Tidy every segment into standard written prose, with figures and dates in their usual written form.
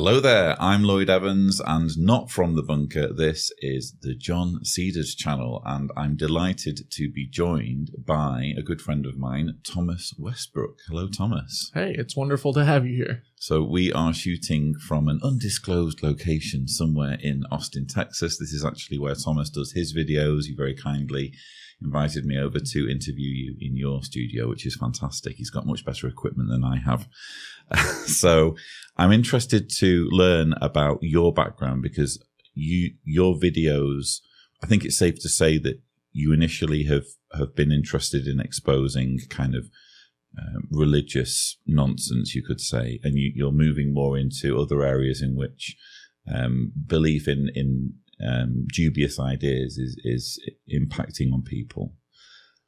Hello there, I'm Lloyd Evans, and not from the bunker. This is the John Cedars channel, and I'm delighted to be joined by a good friend of mine, Thomas Westbrook. Hello, Thomas. Hey, it's wonderful to have you here. So we are shooting from an undisclosed location somewhere in Austin, Texas. This is actually where Thomas does his videos. He very kindly invited me over to interview you in your studio, which is fantastic. He's got much better equipment than I have. So I'm interested to learn about your background because your videos, I think it's safe to say that you initially have been interested in exposing kind of religious nonsense, you could say, and you're moving more into other areas in which belief in dubious ideas is impacting on people.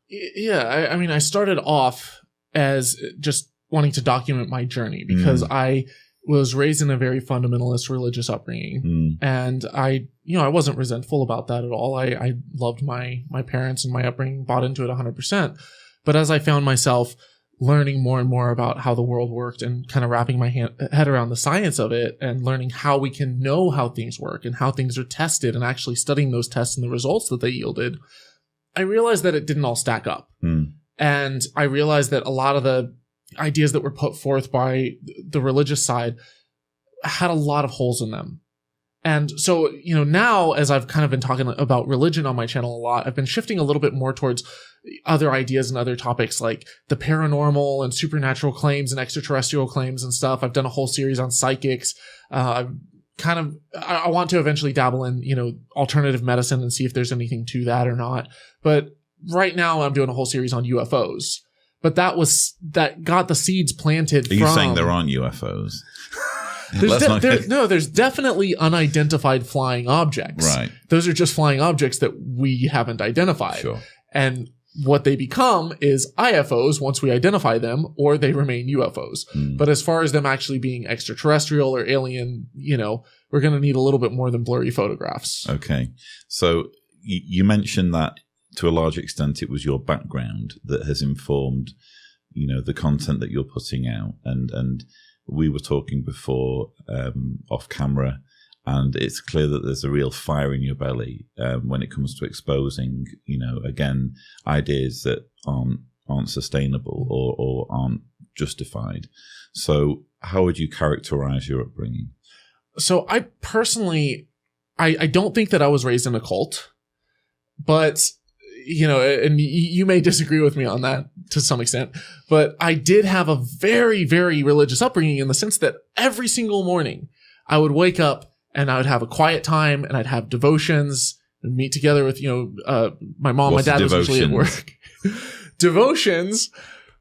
Yeah, I mean, I started off as just wanting to document my journey because I was raised in a very fundamentalist religious upbringing, and I wasn't resentful about that at all. I loved my parents and my upbringing, bought into it 100%. But as I found myself learning more and more about how the world worked and kind of wrapping my head around the science of it and learning how we can know how things work and how things are tested and actually studying those tests and the results that they yielded, I realized that it didn't all stack up. And I realized that a lot of the ideas that were put forth by the religious side had a lot of holes in them. And so, now as I've kind of been talking about religion on my channel a lot, I've been shifting a little bit more towards other ideas and other topics like the paranormal and supernatural claims and extraterrestrial claims and stuff. I've done a whole series on psychics. I want to eventually dabble in, alternative medicine and see if there's anything to that or not. But right now I'm doing a whole series on UFOs. But that got the seeds planted. Are you saying there aren't UFOs? There's definitely unidentified flying objects. Right. Those are just flying objects that we haven't identified. Sure. And what they become is IFOs once we identify them, or they remain UFOs. But as far as them actually being extraterrestrial or alien, we're going to need a little bit more than blurry photographs. Okay. So you mentioned that to a large extent it was your background that has informed, the content that you're putting out. And we were talking before off camera, and it's clear that there's a real fire in your belly when it comes to exposing, again, ideas that aren't sustainable or aren't justified. So how would you characterize your upbringing? So I personally, I don't think that I was raised in a cult, but and you may disagree with me on that to some extent, but I did have a very, very religious upbringing in the sense that every single morning I would wake up and I would have a quiet time and I'd have devotions and meet together with, my mom. What's my dad was usually at work. Devotions.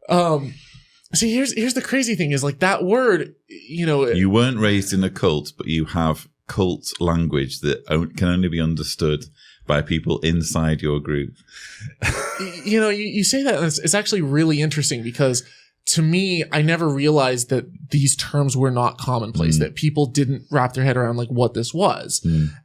See, here's the crazy thing is like that word, you weren't raised in a cult, but you have cult language that can only be understood by people inside your group. You say that, and it's actually really interesting because to me, I never realized that these terms were not commonplace, that people didn't wrap their head around like what this was.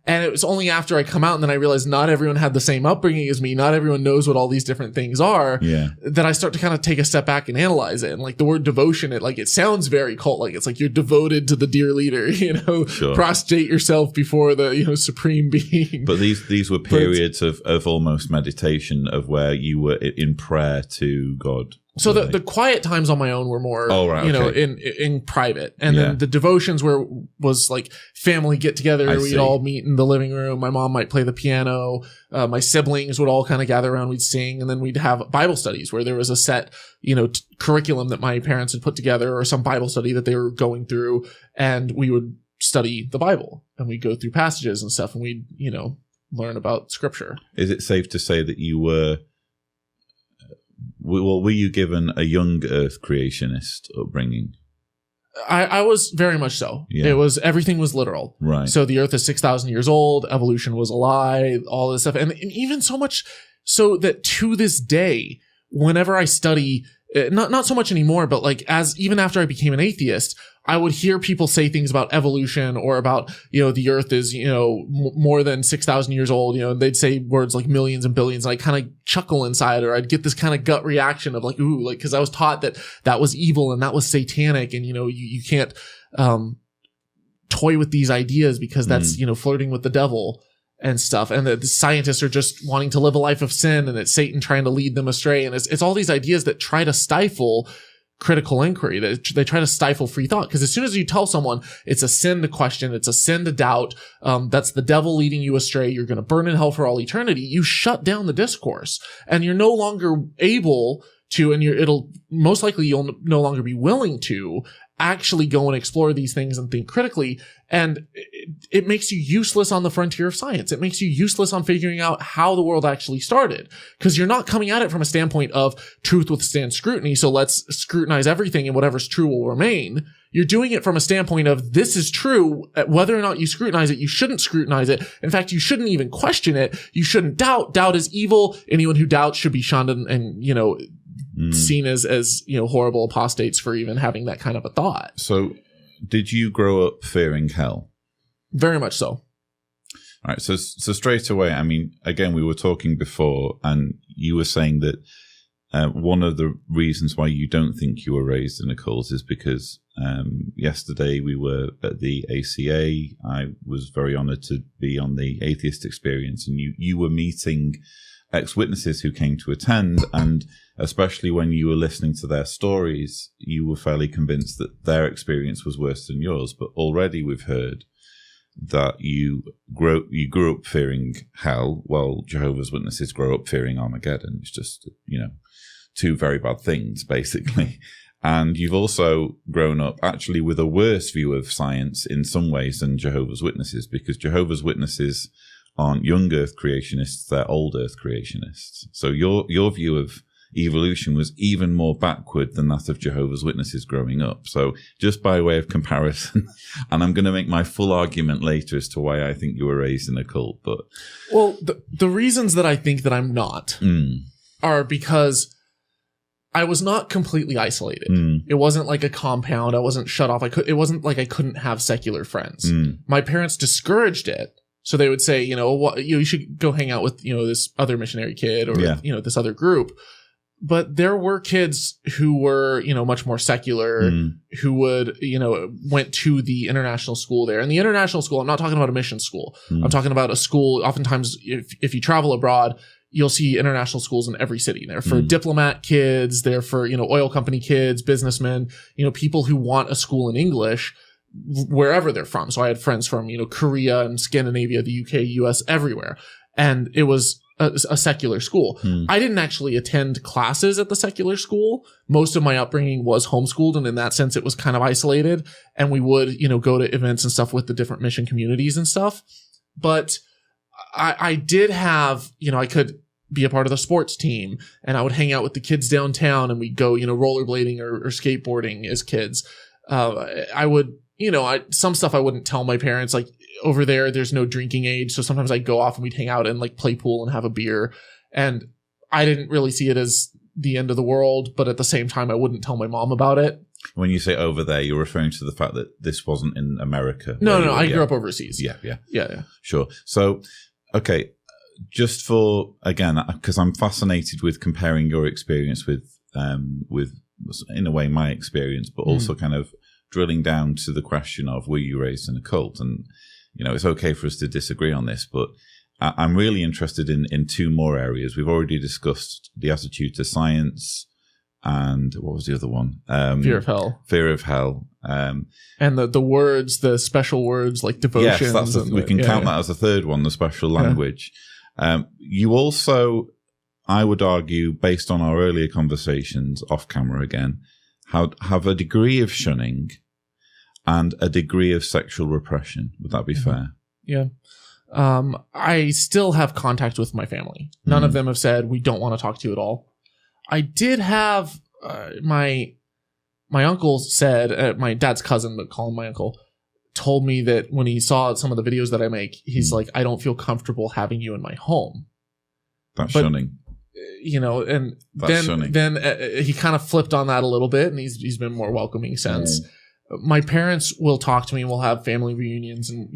And it was only after I come out and then I realized not everyone had the same upbringing as me. Not everyone knows what all these different things are. Yeah. That I start to kind of take a step back and analyze it. And like the word devotion, it sounds very cult. Like it's like you're devoted to the dear leader, Sure. Prostrate yourself before the, supreme being. But these were periods of almost meditation of where you were in prayer to God. So the quiet times on my own were more, in private. And then the devotions was like family get together. We'd all meet in the living room. My mom might play the piano. My siblings would all kind of gather around. We'd sing. And then we'd have Bible studies where there was a set, curriculum that my parents had put together or some Bible study that they were going through. And we would study the Bible and we'd go through passages and stuff and we'd, learn about scripture. Is it safe to say that you were you given a young earth creationist upbringing? I was very much so. Yeah. Everything was literal. Right. So the earth is 6,000 years old. Evolution was a lie, all this stuff. And even so much so that to this day, whenever I study, not so much anymore, but like even after I became an atheist, I would hear people say things about evolution or about, the earth is, more than 6,000 years old, they'd say words like millions and billions. And I kind of chuckle inside, or I'd get this kind of gut reaction of like, ooh, like, cause I was taught that was evil and that was satanic. And, you can't, toy with these ideas because that's, flirting with the devil and stuff. And the scientists are just wanting to live a life of sin, and it's Satan trying to lead them astray. And it's all these ideas that try to stifle critical inquiry. They try to stifle free thought, because as soon as you tell someone it's a sin to question, it's a sin to doubt, that's the devil leading you astray, you're going to burn in hell for all eternity, you shut down the discourse, and you're no longer able to, and it'll most likely you'll no longer be willing to actually go and explore these things and think critically. And it makes you useless on the frontier of science. It makes you useless on figuring out how the world actually started, because you're not coming at it from a standpoint of truth withstands scrutiny, so let's scrutinize everything and whatever's true will remain. You're doing it from a standpoint of this is true. Whether or not you scrutinize it, you shouldn't scrutinize it. In fact, you shouldn't even question it. You shouldn't doubt. Doubt is evil. Anyone who doubts should be shunned and seen as horrible apostates for even having that kind of a thought. So did you grow up fearing hell? Very much so. All right. So straight away, I mean, again, we were talking before, and you were saying that one of the reasons why you don't think you were raised in a cult is because yesterday we were at the ACA. I was very honored to be on the Atheist Experience, and you were meeting ex-witnesses who came to attend, and especially when you were listening to their stories, you were fairly convinced that their experience was worse than yours. But already we've heard that you grew up fearing hell, while Jehovah's Witnesses grow up fearing Armageddon. It's just, two very bad things, basically. And you've also grown up actually with a worse view of science in some ways than Jehovah's Witnesses, because Jehovah's Witnesses aren't young Earth creationists, they're old Earth creationists. So your view of evolution was even more backward than that of Jehovah's Witnesses growing up. So just by way of comparison, and I'm going to make my full argument later as to why I think you were raised in a cult, but... Well, the reasons that I think that I'm not are because I was not completely isolated. It wasn't like a compound. I wasn't shut off. It wasn't like I couldn't have secular friends. My parents discouraged it. So they would say, you should go hang out with, this other missionary kid or, this other group. But there were kids who were, much more secular, who would, went to the international school there. And the international school, I'm not talking about a mission school. I'm talking about a school. Oftentimes, if you travel abroad, you'll see international schools in every city. They're for diplomat kids. They're for, oil company kids, businessmen, people who want a school in English wherever they're from. So I had friends from, Korea and Scandinavia, the UK, US, everywhere. And it was a secular school. I didn't actually attend classes at the secular school. Most of my upbringing was homeschooled, and in that sense, it was kind of isolated. And we would, go to events and stuff with the different mission communities and stuff. But I did have, I could be a part of the sports team, and I would hang out with the kids downtown, and we'd go, rollerblading or skateboarding as kids. I would, some stuff I wouldn't tell my parents, like over there's no drinking age. So sometimes I'd go off and we'd hang out and like play pool and have a beer. And I didn't really see it as the end of the world, but at the same time, I wouldn't tell my mom about it. When you say over there, you're referring to the fact that this wasn't in America. No, I grew up overseas. Yeah. Sure. So, okay. Just for, again, because I'm fascinated with comparing your experience with, in a way, my experience, but also kind of drilling down to the question of, were you raised in a cult? And, it's okay for us to disagree on this, but I'm really interested in two more areas. We've already discussed the attitude to science, and what was the other one? Fear of hell. Fear of hell. And the words, the special words like devotions. Yes, we can count that as a third one, the special language. You also, I would argue, based on our earlier conversations off camera again, have a degree of shunning and a degree of sexual repression. Would that be fair? Yeah. I still have contact with my family. None of them have said, we don't want to talk to you at all. I did have my uncle said, my dad's cousin, but call him my uncle, told me that when he saw some of the videos that I make, he's like, I don't feel comfortable having you in my home. That's shunning. And then he kind of flipped on that a little bit, and he's been more welcoming since. My parents will talk to me, and we'll have family reunions, and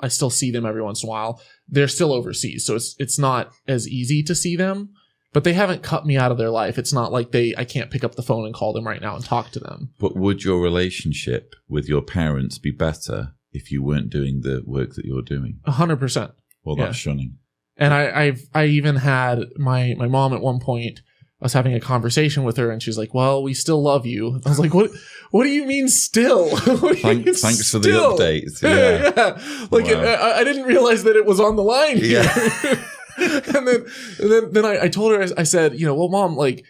I still see them every once in a while. They're still overseas, so it's not as easy to see them, but they haven't cut me out of their life. It's not like I can't pick up the phone and call them right now and talk to them. But would your relationship with your parents be better if you weren't doing the work that you're doing. 100%. Well, that's shunning. And I even had my mom at one point. I was having a conversation with her, and she's like, "Well, we still love you." I was like, "What? What do you mean still?" Thanks for the update. Yeah, yeah. Like wow. I didn't realize that it was on the line here. Yeah. and then I told her, I said, well, Mom, like,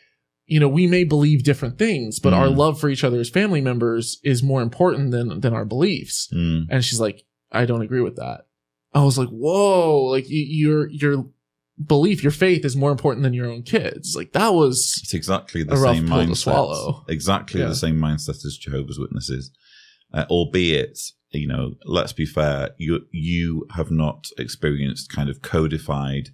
we may believe different things, but our love for each other as family members is more important than our beliefs. And she's like, "I don't agree with that." I was like, "Whoa!" Like your belief, your faith is more important than your own kids. Like that was it's exactly the same mindset. To swallow. Exactly the same mindset as Jehovah's Witnesses, albeit let's be fair, you have not experienced kind of codified,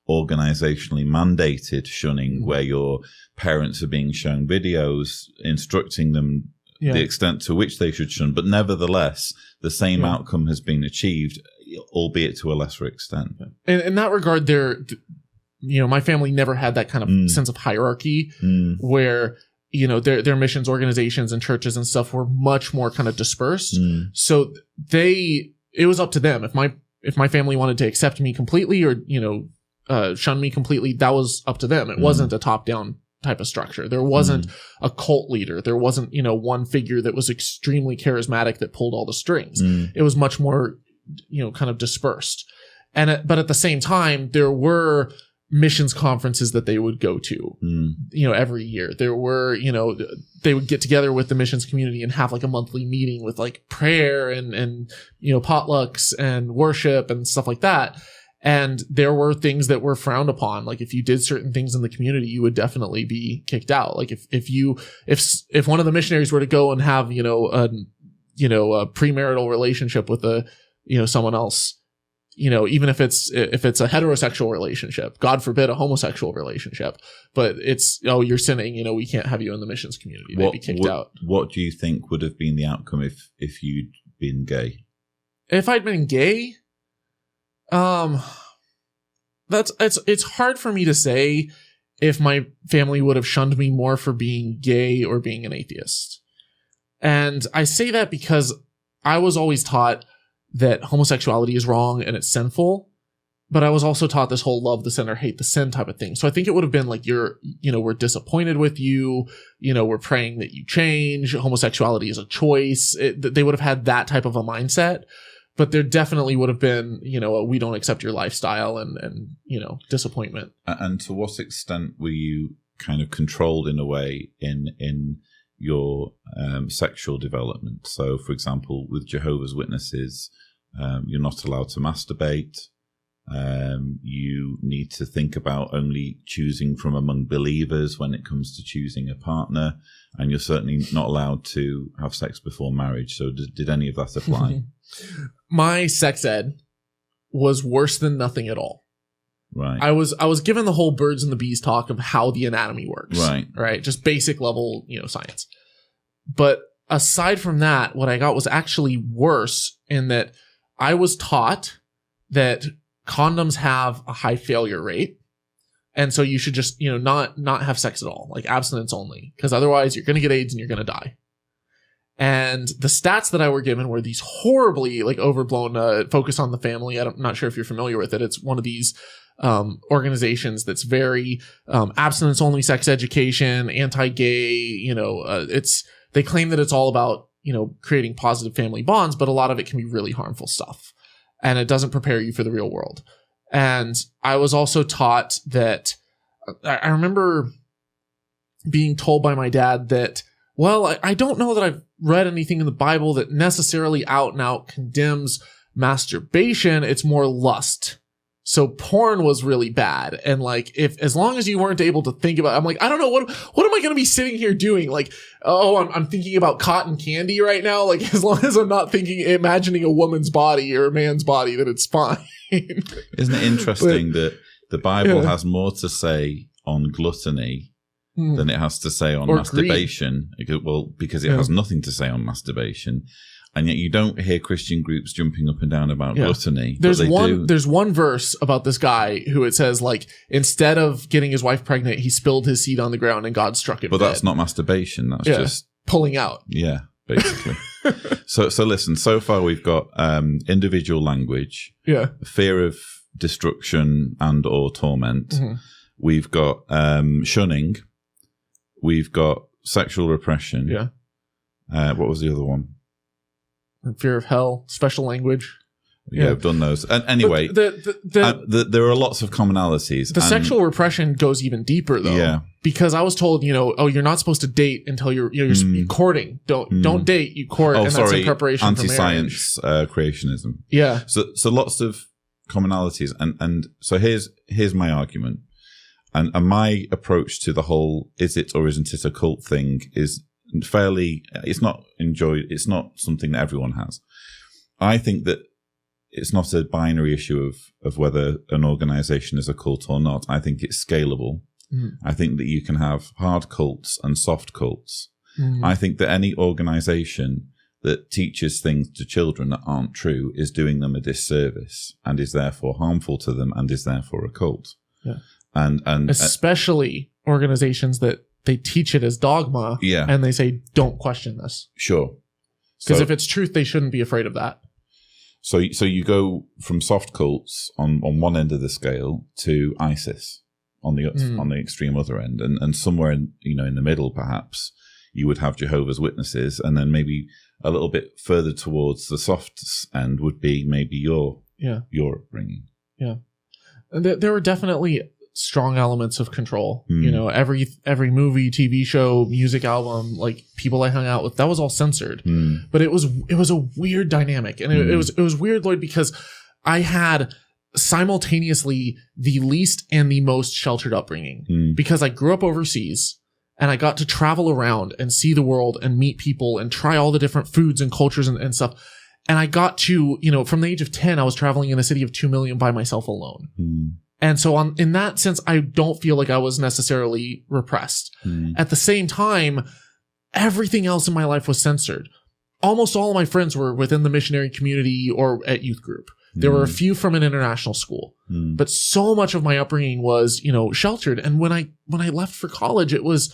organizationally mandated shunning where your parents are being shown videos instructing them the extent to which they should shun, but nevertheless the same outcome has been achieved, albeit to a lesser extent. And in that regard, my family never had that kind of sense of hierarchy where, their missions organizations and churches and stuff were much more kind of dispersed. So it was up to them. If my family wanted to accept me completely or, shun me completely, that was up to them. It wasn't a top-down type of structure. There wasn't a cult leader. There wasn't, one figure that was extremely charismatic that pulled all the strings. It was much more kind of dispersed. But at the same time, there were missions conferences that they would go to, every year. There were, they would get together with the missions community and have like a monthly meeting with like prayer and potlucks and worship and stuff like that. And there were things that were frowned upon. Like if you did certain things in the community, you would definitely be kicked out. Like if one of the missionaries were to go and have, a premarital relationship with someone else, even if it's a heterosexual relationship, God forbid a homosexual relationship, but it's, you're sinning, we can't have you in the missions community. They'd be kicked out. What do you think would have been the outcome if you'd been gay? If I'd been gay, it's hard for me to say if my family would have shunned me more for being gay or being an atheist. And I say that because I was always taught that homosexuality is wrong and it's sinful, but I was also taught this whole love the sin or hate the sin type of thing. So I think it would have been like, we're disappointed with you, we're praying that you change, homosexuality is a choice. They would have had that type of a mindset, but there definitely would have been, we don't accept your lifestyle and disappointment. And to what extent were you kind of controlled in a way in your sexual development? So, for example, with Jehovah's Witnesses, you're not allowed to masturbate. You need to think about only choosing from among believers when it comes to choosing a partner, and you're certainly not allowed to have sex before marriage. So did any of that apply? My sex ed was worse than nothing at all. Right. I was given the whole birds and the bees talk of how the anatomy works. Right. Just basic level, science. But aside from that, what I got was actually worse in that I was taught that condoms have a high failure rate. And so you should just, not have sex at all, like abstinence only, because otherwise you're going to get AIDS and you're going to die. And the stats that I were given were these horribly like overblown, focus on the family. I'm not sure if you're familiar with it. It's one of these organizations that's very abstinence only sex education, anti-gay, they claim that it's all about, creating positive family bonds, but a lot of it can be really harmful stuff. And it doesn't prepare you for the real world. And I was also taught that I remember being told by my dad that, well, I don't know that I've read anything in the Bible that necessarily out and out condemns masturbation. It's more lust. So porn was really bad. And like, as long as you weren't able to think about, I'm like, I don't know, what am I going to be sitting here doing? Like, I'm thinking about cotton candy right now. Like, as long as I'm not imagining a woman's body or a man's body, then it's fine. Isn't it interesting that the Bible has more to say on gluttony than it has to say on masturbation? Well, because it has nothing to say on masturbation. And yet you don't hear Christian groups jumping up and down about gluttony. There's one verse about this guy who it says, like, instead of getting his wife pregnant, he spilled his seed on the ground and God struck him dead. But that's not masturbation. That's just pulling out. Yeah, basically. So listen, so far we've got individual language, fear of destruction and or torment. Mm-hmm. We've got shunning. We've got sexual repression. Yeah. What was the other one? Fear of hell, special language. Yeah, I've done those. And anyway, there are lots of commonalities. The sexual repression goes even deeper, though. Yeah. Because I was told, you're not supposed to date until you're courting. Don't date, you court, and that's in preparation for marriage. Anti-science creationism. Yeah. So lots of commonalities, and so here's my argument, and my approach to the whole "is it or isn't it a cult" thing is fairly. It's not something that everyone has. I think that it's not a binary issue of whether an organization is a cult or not. I think it's scalable. I think that you can have hard cults and soft cults. I think that any organization that teaches things to children that aren't true is doing them a disservice and is therefore harmful to them and is therefore a cult. Yeah. And especially organizations that they teach it as dogma and they say, don't question this. Sure. Because if it's truth, they shouldn't be afraid of that. So you go from soft cults on one end of the scale to ISIS on the extreme other end, and somewhere in the middle, perhaps you would have Jehovah's Witnesses, and then maybe a little bit further towards the soft end would be maybe your upbringing. Yeah, there were definitely strong elements of control. Every movie, TV show, music album, like people I hung out with, that was all censored. But it was a weird dynamic, and it was weird, Lloyd, because I had simultaneously the least and the most sheltered upbringing because I grew up overseas and I got to travel around and see the world and meet people and try all the different foods and cultures and stuff. And I got to, from the age of 10, I was traveling in a city of 2 million by myself alone. And so in that sense, I don't feel like I was necessarily repressed. At the same time, everything else in my life was censored. Almost all of my friends were within the missionary community or at youth group. There were a few from an international school, but so much of my upbringing was, sheltered. And when I left for college, it was,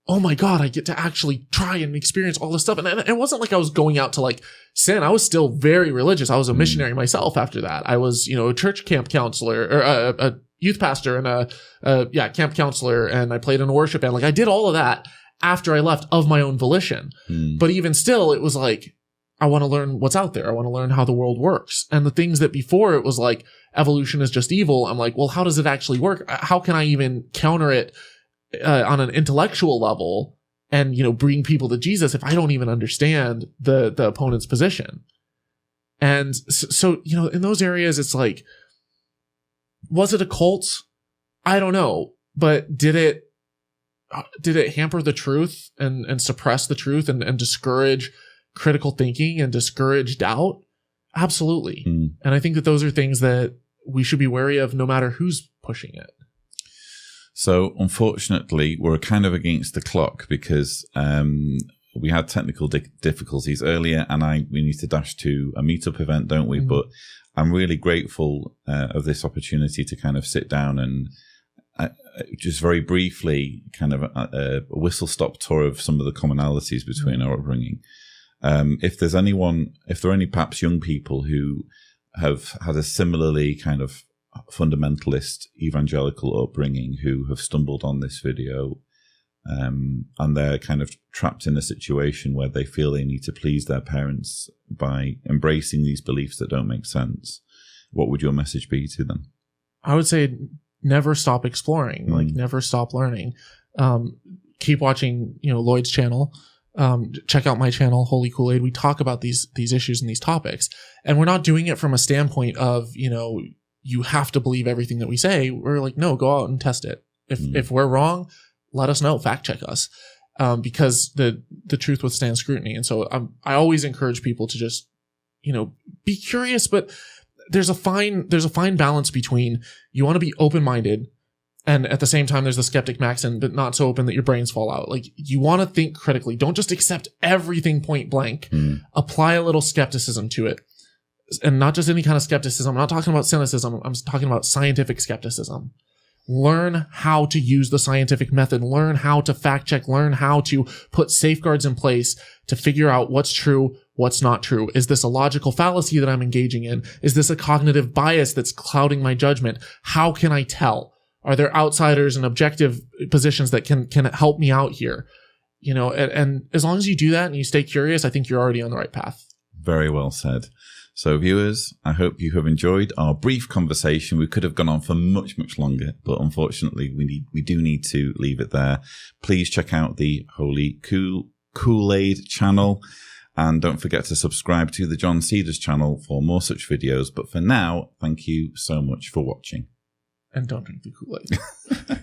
oh my God, I get to actually try and experience all this stuff. And it wasn't like I was going out to like sin. I was still very religious. I was a missionary myself after that. I was, a church camp counselor or a youth pastor and a camp counselor. And I played in a worship band. Like I did all of that after I left of my own volition. But even still, it was like, I want to learn what's out there. I want to learn how the world works. And the things that before it was like evolution is just evil. I'm like, well, how does it actually work? How can I even counter it on an intellectual level and, bring people to Jesus if I don't even understand the opponent's position? And so, in those areas, it's like, was it a cult? I don't know. But did it hamper the truth and suppress the truth and discourage critical thinking and discourage doubt? Absolutely. And I think that those are things that we should be wary of no matter who's pushing it. So unfortunately, we're kind of against the clock because we had technical difficulties earlier and we need to dash to a meetup event, don't we? But I'm really grateful of this opportunity to kind of sit down and just very briefly kind of a whistle-stop tour of some of the commonalities between our upbringing. If there are any perhaps young people who have had a similarly kind of fundamentalist evangelical upbringing who have stumbled on this video, and they're kind of trapped in a situation where they feel they need to please their parents by embracing these beliefs that don't make sense, what would your message be to them? I would say never stop exploring, like never stop learning. Keep watching, Lloyd's channel. Check out my channel, Holy Koolaid. We talk about these issues and these topics, and we're not doing it from a standpoint of, you have to believe everything that we say. We're like, no, go out and test it. If we're wrong, let us know, fact check us, because the truth withstands scrutiny. And so I always encourage people to just, be curious, but there's a fine balance between you want to be open-minded, and at the same time, there's the skeptic maxim, but not so open that your brains fall out. Like, you want to think critically. Don't just accept everything point blank. Apply a little skepticism to it. And not just any kind of skepticism. I'm not talking about cynicism. I'm talking about scientific skepticism. Learn how to use the scientific method. Learn how to fact check. Learn how to put safeguards in place to figure out what's true, What's not true? Is this a logical fallacy that I'm engaging in? Is this a cognitive bias that's clouding my judgment? How can I tell? Are there outsiders and objective positions that can help me out here? You know, and as long as you do that and you stay curious, I think you're already on the right path. Very well said. So viewers, I hope you have enjoyed our brief conversation. We could have gone on for much, much longer, but unfortunately we do need to leave it there. Please check out the Holy Koolaid channel, and don't forget to subscribe to the John Cedars channel for more such videos. But for now, thank you so much for watching. And don't drink the Kool-Aid.